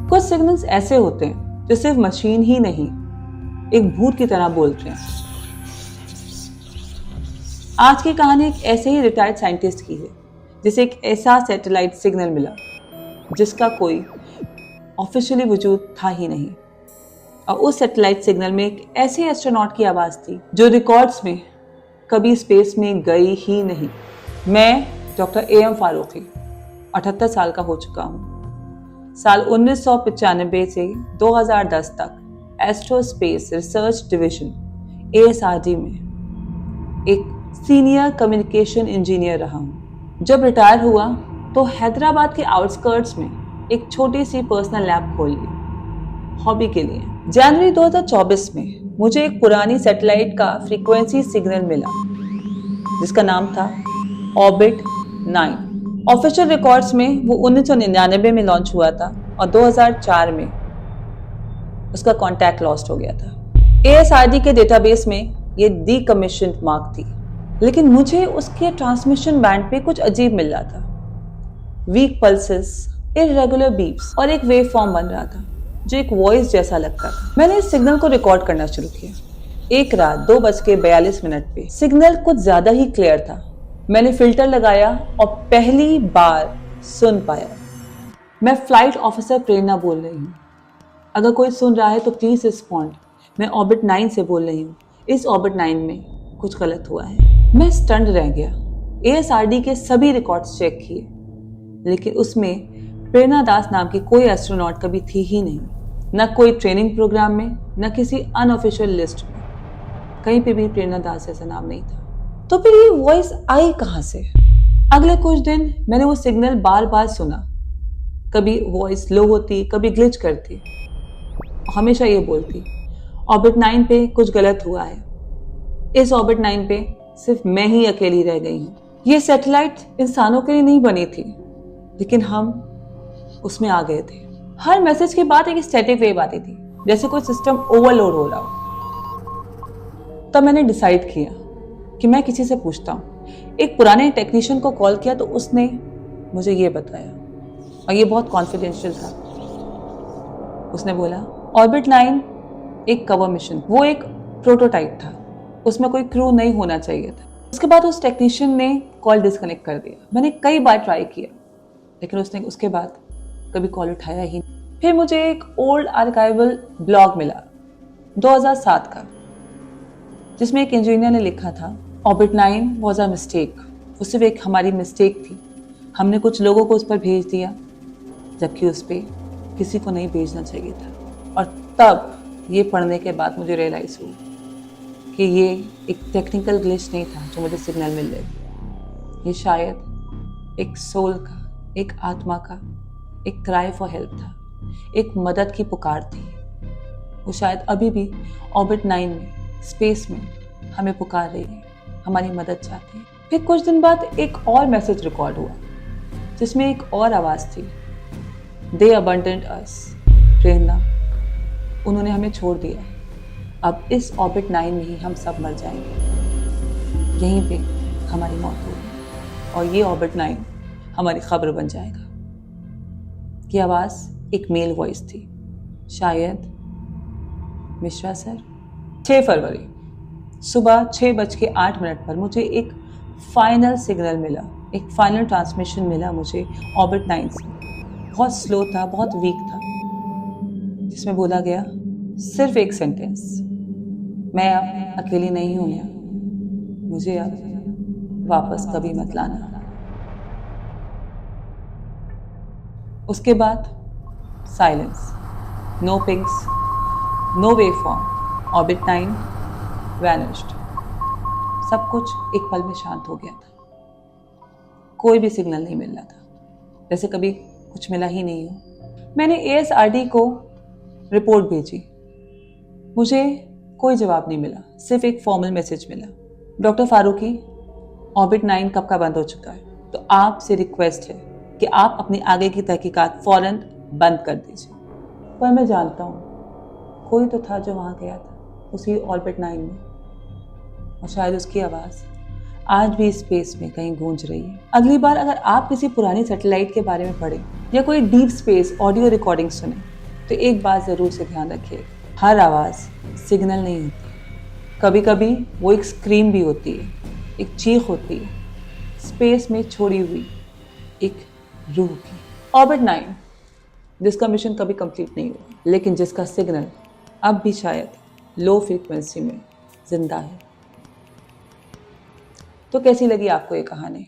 कुछ सिग्नल्स ऐसे होते हैं जो सिर्फ मशीन ही नहीं, एक भूत की तरह बोलते हैं। आज की कहानी एक ऐसे ही रिटायर्ड साइंटिस्ट की है जिसे एक ऐसा सैटेलाइट सिग्नल मिला जिसका कोई ऑफिशियली वजूद था ही नहीं, और उस सैटेलाइट सिग्नल में एक ऐसे एस्ट्रोनॉट की आवाज थी जो रिकॉर्ड्स में कभी स्पेस में गई ही नहीं। मैं डॉक्टर AM फारूकी 78 साल का हो चुका हूँ। साल 1995 से 2010 तक एस्ट्रोस्पेस रिसर्च डिवीजन ASRD में एक सीनियर कम्युनिकेशन इंजीनियर रहा हूँ। जब रिटायर हुआ तो हैदराबाद के आउटस्कर्ट्स में एक छोटी सी पर्सनल लैब खोल ली हॉबी के लिए। जनवरी 2024 में मुझे एक पुरानी सैटेलाइट का फ्रीक्वेंसी सिग्नल मिला जिसका नाम था ऑर्बिट 9। ऑफिशियल रिकॉर्ड्स में वो 1999 में लॉन्च हुआ था और 2004 में उसका कॉन्टैक्ट लॉस्ट हो गया था। ASRD के डेटाबेस में ये डीकमीशन्ड मार्क थी, लेकिन मुझे उसके ट्रांसमिशन बैंड पे कुछ अजीब मिल रहा था। वीक पल्सेस, इररेगुलर बीप्स और एक वेव फॉर्म बन रहा था जो एक वॉइस जैसा लगता था। मैंने इस सिग्नल को रिकॉर्ड करना शुरू किया। एक रात 2:42 पे सिग्नल कुछ ज्यादा ही क्लियर था। मैंने फिल्टर लगाया और पहली बार सुन पाया। मैं फ्लाइट ऑफिसर प्रेरणा बोल रही हूँ। अगर कोई सुन रहा है तो प्लीज रिस्पॉन्ड। मैं ऑर्बिट 9 से बोल रही हूँ। इस ऑर्बिट 9 में कुछ गलत हुआ है। मैं स्टन्ड रह गया। ASRD के सभी रिकॉर्ड्स चेक किए, लेकिन उसमें प्रेरणा दास नाम की कोई एस्ट्रोनॉट कभी थी ही नहीं। न कोई ट्रेनिंग प्रोग्राम में, न किसी अनऑफिशियल लिस्ट में। कहीं पे भी प्रेरणा दास ऐसा नाम नहीं था। तो फिर ये वॉइस आई कहां से? अगले कुछ दिन मैंने वो सिग्नल बार बार सुना। कभी वॉइस लो होती, कभी ग्लिच करती। हमेशा ये बोलती ऑर्बिट 9 पे कुछ गलत हुआ है। इस ऑर्बिट 9 पे सिर्फ मैं ही अकेली रह गई हूँ। ये सैटेलाइट इंसानों के लिए नहीं बनी थी, लेकिन हम उसमें आ गए थे। हर मैसेज के बाद एक स्टैटिक वेव आती थी, जैसे कोई सिस्टम ओवरलोड हो रहा हो। तब मैंने डिसाइड किया कि मैं किसी से पूछता हूँ। एक पुराने टेक्नीशियन को कॉल किया तो उसने मुझे ये बताया, और ये बहुत कॉन्फिडेंशियल था। उसने बोला ऑर्बिट 9 एक कवर मिशन, वो एक प्रोटोटाइप था, उसमें कोई क्रू नहीं होना चाहिए था। उसके बाद उस टेक्नीशियन ने कॉल डिस्कनेक्ट कर दिया। मैंने कई बार ट्राई किया, लेकिन उसने उसके बाद कभी कॉल उठाया ही नहीं। फिर मुझे एक ओल्ड आर्काइवल ब्लॉग मिला 2007 का, जिसमें एक इंजीनियर ने लिखा था ऑर्बिट 9 वॉज अ मिस्टेक। वो सिर्फ एक हमारी मिस्टेक थी। हमने कुछ लोगों को उस पर भेज दिया, जबकि उस पर किसी को नहीं भेजना चाहिए था। और तब ये पढ़ने के बाद मुझे रियलाइज हुआ कि ये एक टेक्निकल ग्लिच नहीं था जो मुझे सिग्नल मिल रही थी। ये शायद एक सोल का, एक आत्मा का एक क्राई फॉर हेल्प था, एक मदद की पुकार थी। वो शायद अभी भी ऑर्बिट 9 में, स्पेस में हमें पुकार रही है, हमारी मदद चाहती है। फिर कुछ दिन बाद एक और मैसेज रिकॉर्ड हुआ जिसमें एक और आवाज़ थी, दे अबंडेंट अस। प्रेरणा, उन्होंने हमें छोड़ दिया। अब इस ऑर्बिट 9 में ही हम सब मर जाएंगे। यहीं पे हमारी मौत होगी और ये ऑर्बिट 9 हमारी खबर बन जाएगा। ये आवाज़ एक मेल वॉइस थी, शायद मिश्रा सर। 6 फरवरी सुबह 6:08 पर मुझे एक फाइनल सिग्नल मिला, एक फाइनल ट्रांसमिशन मिला मुझे ऑर्बिट 9 से। बहुत स्लो था, बहुत वीक था, जिसमें बोला गया सिर्फ एक सेंटेंस, मैं अब अकेली नहीं हूं यहाँ, मुझे अब वापस कभी मत लाना। उसके बाद silence, no pings, no waveform, orbit 9 vanished. सब कुछ एक पल में शांत हो गया था। कोई भी सिग्नल नहीं मिल रहा था, जैसे कभी कुछ मिला ही नहीं हो। मैंने ASRD को रिपोर्ट भेजी, मुझे कोई जवाब नहीं मिला, सिर्फ एक फॉर्मल मैसेज मिला, डॉक्टर फारूकी ऑर्बिट 9 कब का बंद हो चुका है, तो आपसे रिक्वेस्ट है कि आप अपनी आगे की तहकीकात फौरन बंद कर दीजिए। पर मैं जानता हूँ कोई तो था जो वहाँ गया था, उसी ऑर्बिट 9 में, और शायद उसकी आवाज़ आज भी स्पेस में कहीं गूंज रही है। अगली बार अगर आप किसी पुरानी सैटेलाइट के बारे में पढ़ें या कोई डीप स्पेस ऑडियो रिकॉर्डिंग सुने, तो एक बात ज़रूर से ध्यान रखिए, हर आवाज़ सिग्नल नहीं होती। कभी कभी वो एक स्क्रीम भी होती है, एक चीख होती है, स्पेस में छोड़ी हुई एक रूह की। ऑर्बिट 9, जिसका मिशन कभी कंप्लीट नहीं हुआ, लेकिन जिसका सिग्नल अब भी शायद लो फ्रीक्वेंसी में जिंदा है। तो कैसी लगी आपको ये कहानी?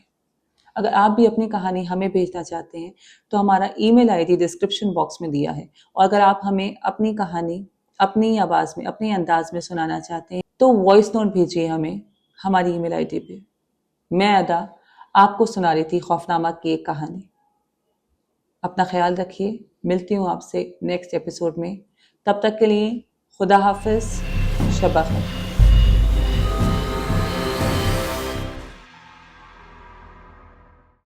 अगर आप भी अपनी कहानी हमें भेजना चाहते हैं तो हमारा ईमेल आईडी डिस्क्रिप्शन बॉक्स में दिया है, और अगर आप हमें अपनी कहानी अपनी आवाज़ में अपने अंदाज में सुनाना चाहते हैं तो वॉइस नोट भेजिए हमें हमारी ईमेल आईडी पे। मैं अदा आपको सुना रही थी खौफनामा की एक कहानी। अपना ख्याल रखिए, मिलती हूँ आपसे नेक्स्ट एपिसोड में। तब तक के लिए खुदा हाफिज, शब खैर।